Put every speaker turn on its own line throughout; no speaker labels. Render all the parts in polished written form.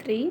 3।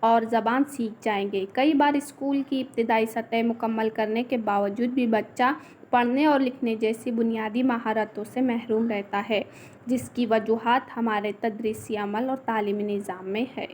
اور زبان سیکھ جائیں گے۔ کئی بار اسکول کی ابتدائی سطح مکمل کرنے کے باوجود بھی بچہ پڑھنے اور لکھنے جیسی بنیادی مہارتوں سے محروم رہتا ہے، جس کی وجوہات ہمارے تدریسی عمل اور تعلیمی نظام میں ہے۔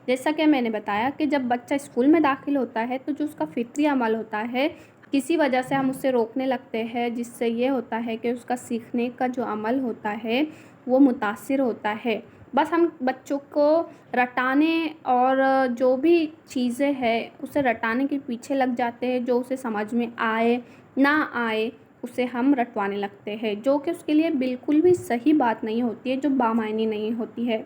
جیسا کہ میں نے بتایا کہ جب بچہ اسکول میں داخل ہوتا ہے تو جو اس کا فطری عمل ہوتا ہے، کسی وجہ سے ہم اسے روکنے لگتے ہیں، جس سے یہ ہوتا ہے کہ اس کا سیکھنے کا جو عمل ہوتا ہے وہ متاثر ہوتا ہے۔ بس ہم بچوں کو رٹانے اور جو بھی چیزیں ہیں اسے رٹانے کے پیچھے لگ جاتے ہیں، جو اسے سمجھ میں آئے نہ آئے اسے ہم رٹوانے لگتے ہیں، جو کہ اس کے لیے بالکل بھی صحیح بات نہیں ہوتی ہے، جو بامعنی نہیں ہوتی ہے۔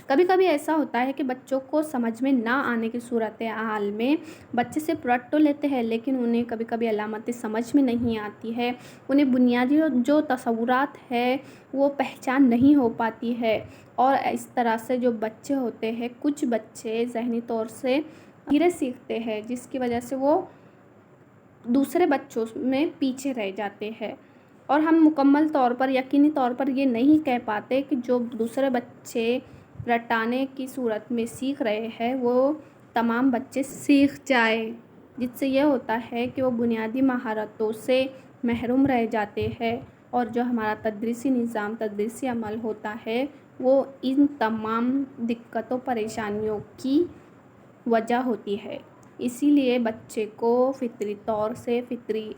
کبھی کبھی ایسا ہوتا ہے کہ بچوں کو سمجھ میں نہ آنے کی صورتحال میں بچے سے رٹ تو لیتے ہیں، لیکن انہیں کبھی کبھی علامتیں سمجھ میں نہیں آتی ہے، انہیں بنیادی جو تصورات ہے وہ پہچان نہیں ہو پاتی ہے، اور اس طرح سے جو بچے ہوتے ہیں، کچھ بچے ذہنی طور سے دھیرے سیکھتے ہیں، جس کی وجہ سے وہ دوسرے بچوں میں پیچھے رہ جاتے ہیں، اور ہم مکمل طور پر یقینی طور پر یہ نہیں کہہ پاتے کہ جو دوسرے بچے رٹانے کی صورت میں سیکھ رہے ہیں وہ تمام بچے سیکھ جائے، جس سے یہ ہوتا ہے کہ وہ بنیادی مہارتوں سے محروم رہ جاتے ہیں، اور جو ہمارا تدریسی نظام، تدریسی عمل ہوتا ہے وہ ان تمام دقتوں پریشانیوں کی وجہ ہوتی ہے۔ اسی لیے بچے کو فطری طور سے، فطری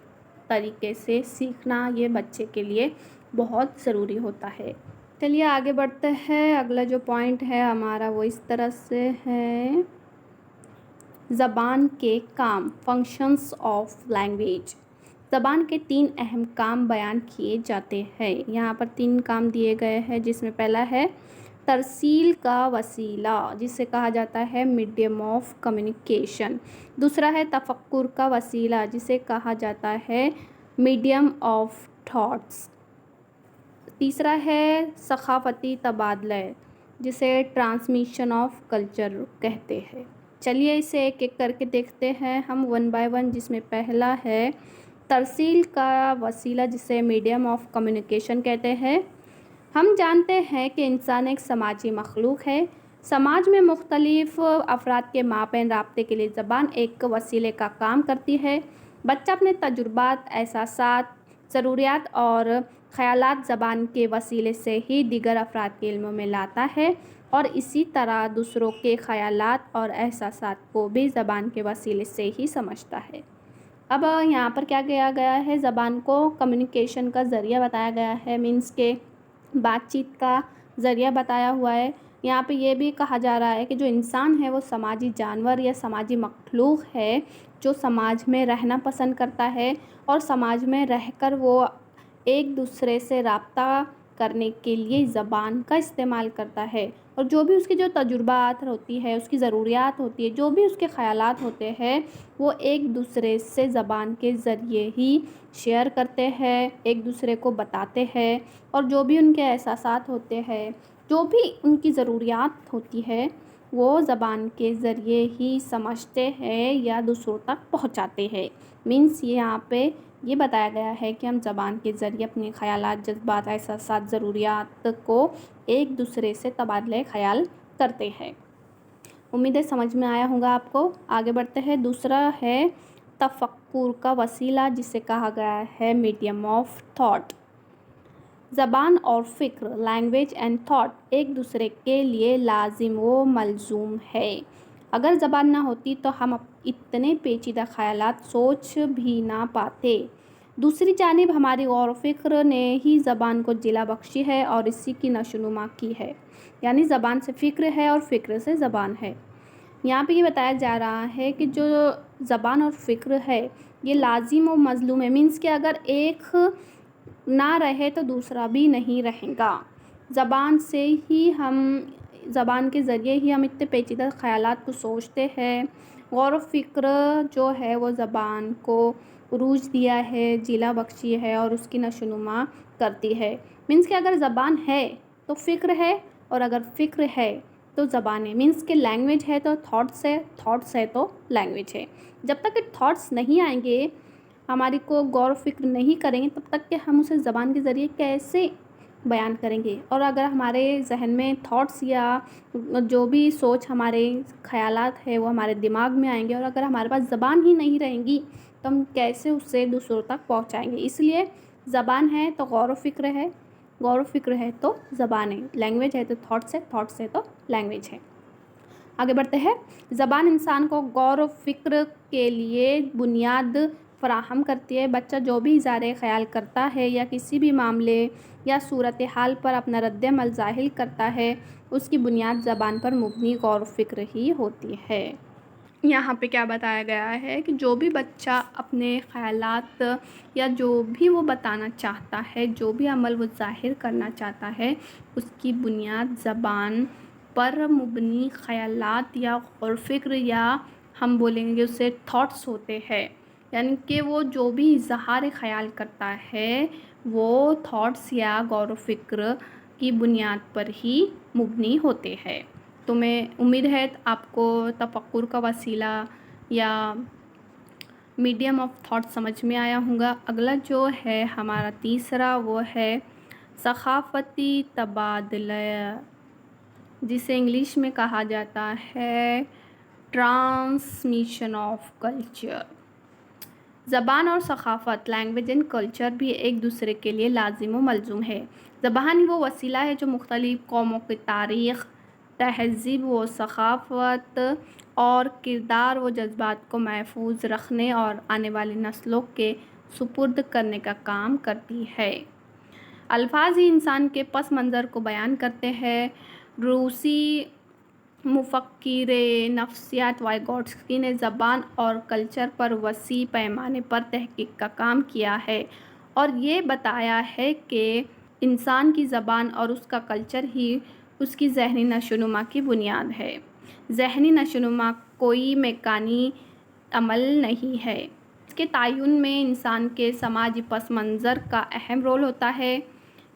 طریقے سے سیکھنا یہ بچے کے لیے بہت ضروری ہوتا ہے۔ چلیے آگے بڑھتے ہیں۔ اگلا جو پوائنٹ ہے ہمارا وہ اس طرح سے ہے، زبان کے کام، فنکشنز آف لینگویج۔ زبان کے 3 اہم کام بیان کیے جاتے ہیں۔ یہاں پر 3 کام دیے گئے ہیں، جس میں پہلا ہے ترسیل کا وسیلہ، جسے کہا جاتا ہے میڈیم آف کمیونیکیشن۔ دوسرا ہے تفکر کا وسیلہ، جسے کہا جاتا ہے میڈیم آف تھاٹس۔ تیسرا ہے ثقافتی تبادلہ، جسے ٹرانسمیشن آف کلچر کہتے ہیں۔ چلیے اسے ایک ایک کر کے دیکھتے ہیں ہم 1 by 1، جس میں پہلا ہے ترسیل کا وسیلہ، جسے میڈیم آف کمیونیکیشن کہتے ہیں۔ ہم جانتے ہیں کہ انسان ایک سماجی مخلوق ہے۔ سماج میں مختلف افراد کے مابین رابطے کے لیے زبان ایک وسیلے کا کام کرتی ہے۔ بچہ اپنے تجربات، احساسات، ضروریات اور خیالات زبان کے وسیلے سے ہی دیگر افراد کے علم میں لاتا ہے، اور اسی طرح دوسروں کے خیالات اور احساسات کو بھی زبان کے وسیلے سے ہی سمجھتا ہے۔ اب یہاں پر کیا کیا گیا ہے، زبان کو کمیونیکیشن کا ذریعہ بتایا گیا ہے، مینس کے بات چیت کا ذریعہ بتایا ہوا ہے۔ یہاں پہ یہ بھی کہا جا رہا ہے کہ جو انسان ہے وہ سماجی جانور یا سماجی مخلوق ہے، جو سماج میں رہنا پسند کرتا ہے، اور سماج میں رہ کر وہ ایک دوسرے سے رابطہ کرنے کے لیے زبان کا استعمال کرتا ہے، اور جو بھی اس کی جو تجربات ہوتی ہے، اس کی ضروریات ہوتی ہے، جو بھی اس کے خیالات ہوتے ہیں، وہ ایک دوسرے سے زبان کے ذریعے ہی شیئر کرتے ہیں، ایک دوسرے کو بتاتے ہیں، اور جو بھی ان کے احساسات ہوتے ہیں، جو بھی ان کی ضروریات ہوتی ہے، وہ زبان کے ذریعے ہی سمجھتے ہیں یا دوسروں تک پہنچاتے ہیں۔ مینس یہاں پہ یہ بتایا گیا ہے کہ ہم زبان کے ذریعے اپنے خیالات، جذبات، احساسات، ضروریات کو ایک دوسرے سے تبادلہ خیال کرتے ہیں۔ امید ہے سمجھ میں آیا ہوگا آپ کو۔ آگے بڑھتے ہیں۔ دوسرا ہے تفکر کا وسیلہ، جسے کہا گیا ہے میڈیم آف تھاٹ۔ زبان اور فکر، لینگویج اینڈ تھاٹ، ایک دوسرے کے لیے لازم و ملزوم ہے۔ اگر زبان نہ ہوتی تو ہم اتنے پیچیدہ خیالات سوچ بھی نہ پاتے۔ دوسری جانب ہماری غور و فکر نے ہی زبان کو جلا بخشی ہے اور اسی کی نشو و نما کی ہے، یعنی زبان سے فکر ہے اور فکر سے زبان ہے۔ یہاں پہ یہ بتایا جا رہا ہے کہ جو زبان اور فکر ہے یہ لازم و ملزوم ہے، مینس کہ اگر ایک نہ رہے تو دوسرا بھی نہیں رہے گا۔ زبان سے ہی زبان کے ذریعے ہی ہم اتنے پیچیدہ خیالات کو سوچتے ہیں۔ غور و فکر جو ہے وہ زبان کو عروج دیا ہے، جلا بخشی ہے اور اس کی نشو و نما کرتی ہے۔ مینس کہ اگر زبان ہے تو فکر ہے، اور اگر فکر ہے تو زبان ہے۔ مینس کہ لینگویج ہے تو تھاٹس ہے، تھاٹس ہے تو لینگویج ہے۔ جب تک کہ تھاٹس نہیں آئیں گے، ہماری کو غور و فکر نہیں کریں گے، تب تک کہ ہم اسے زبان کے ذریعے کیسے بیان کریں گے، اور اگر ہمارے ذہن میں تھاٹس یا جو بھی سوچ ہمارے خیالات ہے وہ ہمارے دماغ میں آئیں گے، اور اگر ہمارے پاس زبان ہی نہیں رہیں گی تو ہم کیسے اس سے دوسروں تک پہنچائیں گے؟ اس لیے زبان ہے تو غور و فکر ہے، غور و فکر ہے تو زبان ہے، لینگویج ہے تو تھاٹس ہے، تھاٹس ہے تو لینگویج ہے۔ آگے بڑھتے ہیں۔ زبان انسان کو غور و فکر کے لیے بنیاد فراہم کرتی ہے۔ بچہ جو بھی اظہار خیال کرتا ہے یا کسی بھی معاملے یا صورتحال پر اپنا رد عمل ظاہر کرتا ہے، اس کی بنیاد زبان پر مبنی غور و فکر ہی ہوتی ہے۔ یہاں پہ کیا بتایا گیا ہے کہ جو بھی بچہ اپنے خیالات یا جو بھی وہ بتانا چاہتا ہے، جو بھی عمل وہ ظاہر کرنا چاہتا ہے، اس کی بنیاد زبان پر مبنی خیالات یا غور و فکر یا ہم بولیں گے اسے تھاٹس ہوتے ہیں، یعنی کہ وہ جو بھی اظہار خیال کرتا ہے وہ تھاٹس یا غور و فکر کی بنیاد پر ہی مبنی ہوتے ہیں۔ تو میں امید ہے آپ کو تفکر کا وسیلہ یا میڈیم آف تھاٹ سمجھ میں آیا ہوگا۔ اگلا جو ہے ہمارا تیسرا وہ ہے ثقافتی تبادلہ، جسے انگلش میں کہا جاتا ہے ٹرانسمیشن آف کلچر۔ زبان اور ثقافت، لینگویج اینڈ کلچر بھی ایک دوسرے کے لیے لازم و ملزوم ہے۔ زبان وہ وسیلہ ہے جو مختلف قوموں کی تاریخ، تہذیب و ثقافت اور کردار و جذبات کو محفوظ رکھنے اور آنے والی نسلوں کے سپرد کرنے کا کام کرتی ہے۔ الفاظ ہی انسان کے پس منظر کو بیان کرتے ہیں۔ روسی مفکر نفسیات وائگوٹسکی نے زبان اور کلچر پر وسیع پیمانے پر تحقیق کا کام کیا ہے اور یہ بتایا ہے کہ انسان کی زبان اور اس کا کلچر ہی اس کی ذہنی نشوونما کی بنیاد ہے۔ ذہنی نشوونما کوئی میکانی عمل نہیں ہے۔ اس کے تعین میں انسان کے سماجی پس منظر کا اہم رول ہوتا ہے۔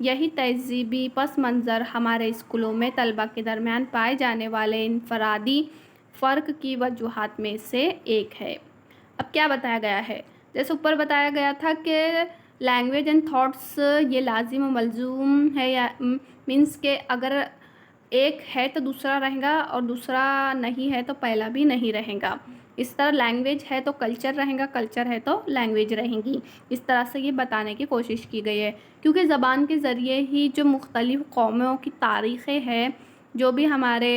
یہی تہذیبی پس منظر ہمارے اسکولوں میں طلباء کے درمیان پائے جانے والے انفرادی فرق کی وجوہات میں سے ایک ہے۔ اب کیا بتایا گیا ہے؟ جیسے اوپر بتایا گیا تھا کہ لینگویج اینڈ تھاٹس یہ لازم و ملزوم ہے، یا مینس کہ اگر ایک ہے تو دوسرا رہے گا اور دوسرا نہیں ہے تو پہلا بھی نہیں رہے گا۔ اس طرح لینگویج ہے تو کلچر رہے گا، کلچر ہے تو لینگویج رہیں گی۔ اس طرح سے یہ بتانے کی کوشش کی گئی ہے، کیونکہ زبان کے ذریعے ہی جو مختلف قوموں کی تاریخیں ہیں، جو بھی ہمارے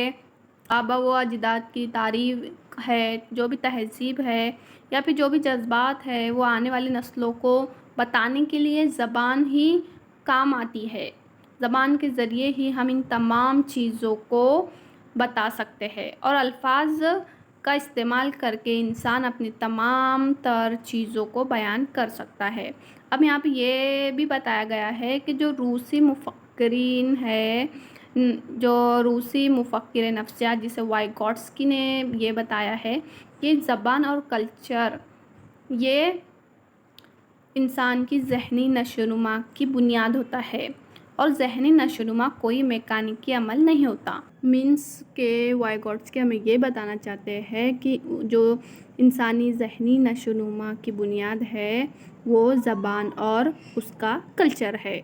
آبا و اجداد کی تاریخ ہے، جو بھی تہذیب ہے یا پھر جو بھی جذبات ہے، وہ آنے والی نسلوں کو بتانے کے لیے زبان ہی کام آتی ہے۔ زبان کے ذریعے ہی ہم ان تمام چیزوں کو بتا سکتے ہیں اور الفاظ کا استعمال کر کے انسان اپنی تمام تر چیزوں کو بیان کر سکتا ہے۔ اب یہاں پہ یہ بھی بتایا گیا ہے کہ جو روسی مفکرین ہے، جو روسی مفکر نفسیات جسے وائگوٹسکی نے یہ بتایا ہے کہ زبان اور کلچر یہ انسان کی ذہنی نشوونما کی بنیاد ہوتا ہے اور ذہنی نشوونما کوئی میکانیکی عمل نہیں ہوتا۔ مینس کہ وائگوٹسکی ہمیں یہ بتانا چاہتے ہیں کہ جو انسانی ذہنی نشوونما کی بنیاد ہے وہ زبان اور اس کا کلچر ہے۔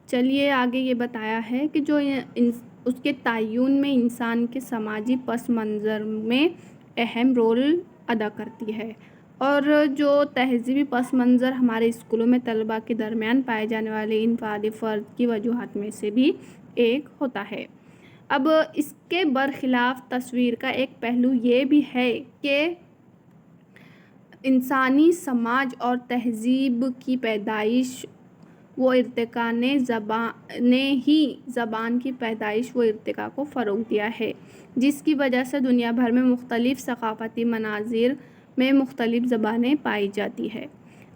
چلیے آگے یہ بتایا ہے کہ جو اس کے تعین میں انسان کے سماجی پس منظر میں اہم رول ادا کرتی ہے، اور جو تہذیبی پس منظر ہمارے اسکولوں میں طلباء کے درمیان پائے جانے والے انفرادی فرق کی وجوہات میں سے بھی ایک ہوتا ہے۔ اب اس کے برخلاف تصویر کا ایک پہلو یہ بھی ہے کہ انسانی سماج اور تہذیب کی پیدائش و ارتقاء نے ہی زبان کی پیدائش و ارتقاء کو فروغ دیا ہے، جس کی وجہ سے دنیا بھر میں مختلف ثقافتی مناظر میں مختلف زبانیں پائی جاتی ہے۔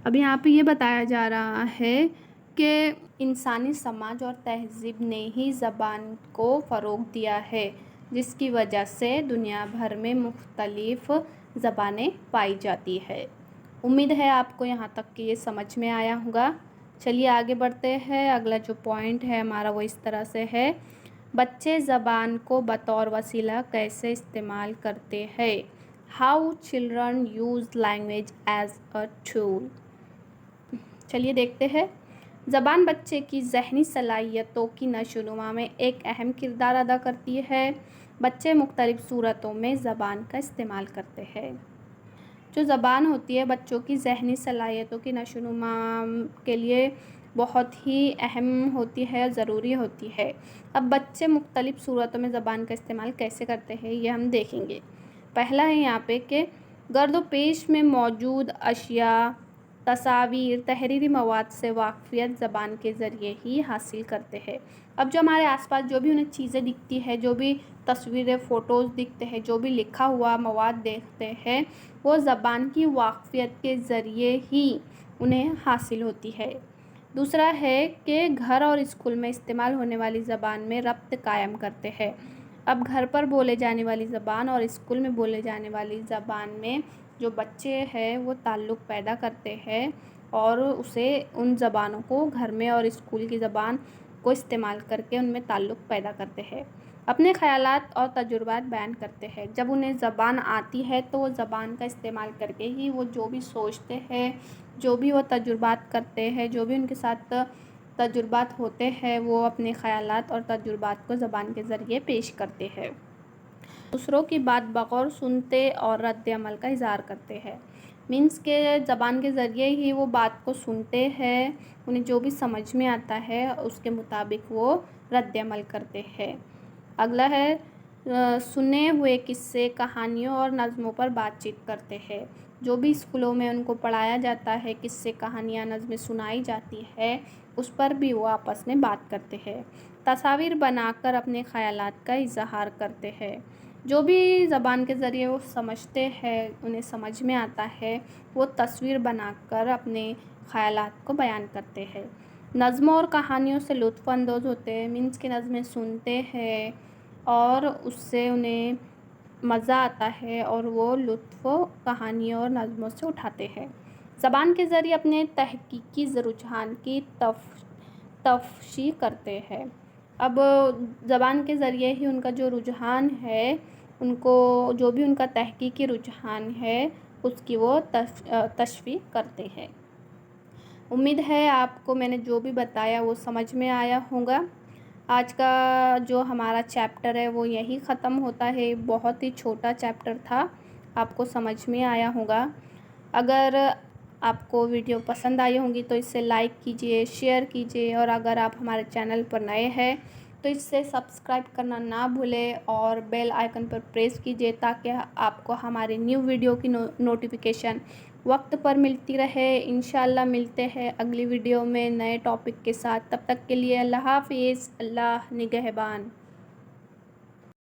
اب یہاں پہ یہ بتایا جا رہا ہے کہ انسانی سماج اور تہذیب نے ہی زبان کو فروغ دیا ہے، جس کی وجہ سے دنیا بھر میں مختلف زبانیں پائی جاتی ہے۔ امید ہے آپ کو یہاں تک کہ یہ سمجھ میں آیا ہوگا۔ چلیے آگے بڑھتے ہیں۔ اگلا جو پوائنٹ ہے ہمارا وہ اس طرح سے ہے، بچے زبان کو بطور وسیلہ کیسے استعمال کرتے ہیں؟ How children use language as a tool۔ چلیے دیکھتے ہیں۔ زبان بچے کی ذہنی صلاحیتوں کی نشو و نما میں ایک اہم کردار ادا کرتی ہے۔ بچے مختلف صورتوں میں زبان کا استعمال کرتے ہیں۔ جو زبان ہوتی ہے بچوں کی ذہنی صلاحیتوں کی نشو و نما کے لیے بہت ہی اہم ہوتی ہے، ضروری ہوتی ہے۔ اب بچے مختلف صورتوں میں زبان کا استعمال کیسے کرتے ہیں یہ ہم دیکھیں گے۔ پہلا ہے یہاں پہ کہ گرد و پیش میں موجود اشیاء، تصاویر، تحریری مواد سے واقفیت زبان کے ذریعے ہی حاصل کرتے ہیں۔ اب جو ہمارے آس پاس جو بھی انہیں چیزیں دکھتی ہے، جو بھی تصویریں، فوٹوز دکھتے ہیں، جو بھی لکھا ہوا مواد دیکھتے ہیں، وہ زبان کی واقفیت کے ذریعے ہی انہیں حاصل ہوتی ہے۔ دوسرا ہے کہ گھر اور اسکول میں استعمال ہونے والی زبان میں ربط قائم کرتے ہیں۔ اب گھر پر بولے جانے والی زبان اور اسکول میں بولے جانے والی زبان میں جو بچے ہیں وہ تعلق پیدا کرتے ہیں اور ان زبانوں کو گھر میں اور اسکول کی زبان کو استعمال کر کے ان میں تعلق پیدا کرتے ہیں۔ اپنے خیالات اور تجربات بیان کرتے ہیں۔ جب انہیں زبان آتی ہے تو وہ زبان کا استعمال کر کے ہی وہ جو بھی سوچتے ہیں، جو بھی وہ تجربات کرتے ہیں، جو بھی ان کے ساتھ تجربات ہوتے ہیں، وہ اپنے خیالات اور تجربات کو زبان کے ذریعے پیش کرتے ہیں۔ دوسروں کی بات بغور سنتے اور رد عمل کا اظہار کرتے ہیں۔ مینس کے زبان کے ذریعے ہی وہ بات کو سنتے ہیں، انہیں جو بھی سمجھ میں آتا ہے اس کے مطابق وہ رد عمل کرتے ہیں۔ اگلا ہے سنے ہوئے قصے، کہانیوں اور نظموں پر بات چیت کرتے ہیں۔ جو بھی اسکولوں میں ان کو پڑھایا جاتا ہے، قصے، کہانیاں، نظمیں سنائی جاتی ہے، اس پر بھی وہ آپس میں بات کرتے ہیں۔ تصاویر بنا کر اپنے خیالات کا اظہار کرتے ہیں۔ جو بھی زبان کے ذریعے وہ سمجھتے ہیں، انہیں سمجھ میں آتا ہے، وہ تصویر بنا کر اپنے خیالات کو بیان کرتے ہیں۔ نظموں اور کہانیوں سے لطف اندوز ہوتے ہیں، مینس کی نظمیں سنتے ہیں اور اس سے انہیں مزہ آتا ہے اور وہ لطف کہانیوں اور نظموں سے اٹھاتے ہیں۔ زبان کے ذریعے اپنے تحقیقی رجحان کی تفشی کرتے ہیں۔ اب زبان کے ذریعے ہی ان کا جو رجحان ہے، ان کو جو بھی ان کا تحقیقی رجحان ہے اس کی وہ تشریح کرتے ہیں۔ امید ہے آپ کو میں نے جو بھی بتایا وہ سمجھ میں آیا ہوگا۔ آج کا جو ہمارا چیپٹر ہے وہ یہی ختم ہوتا ہے۔ بہت ہی چھوٹا چیپٹر تھا، آپ کو سمجھ میں آیا ہوگا۔ اگر آپ کو ویڈیو پسند آئی ہوں گی تو اسے لائک کیجیے، شیئر کیجیے، اور اگر آپ ہمارے چینل پر نئے ہیں تو اس سے سبسکرائب کرنا نہ بھولیں اور بیل آئیکن پر پریس کیجیے تاکہ آپ کو ہماری نیو ویڈیو کی نوٹیفیکیشن وقت پر ملتی رہے۔ انشاءاللہ ملتے ہیں اگلی ویڈیو میں نئے ٹاپک کے ساتھ۔ تب تک کے لیے اللہ حافظ، اللہ نگہبان۔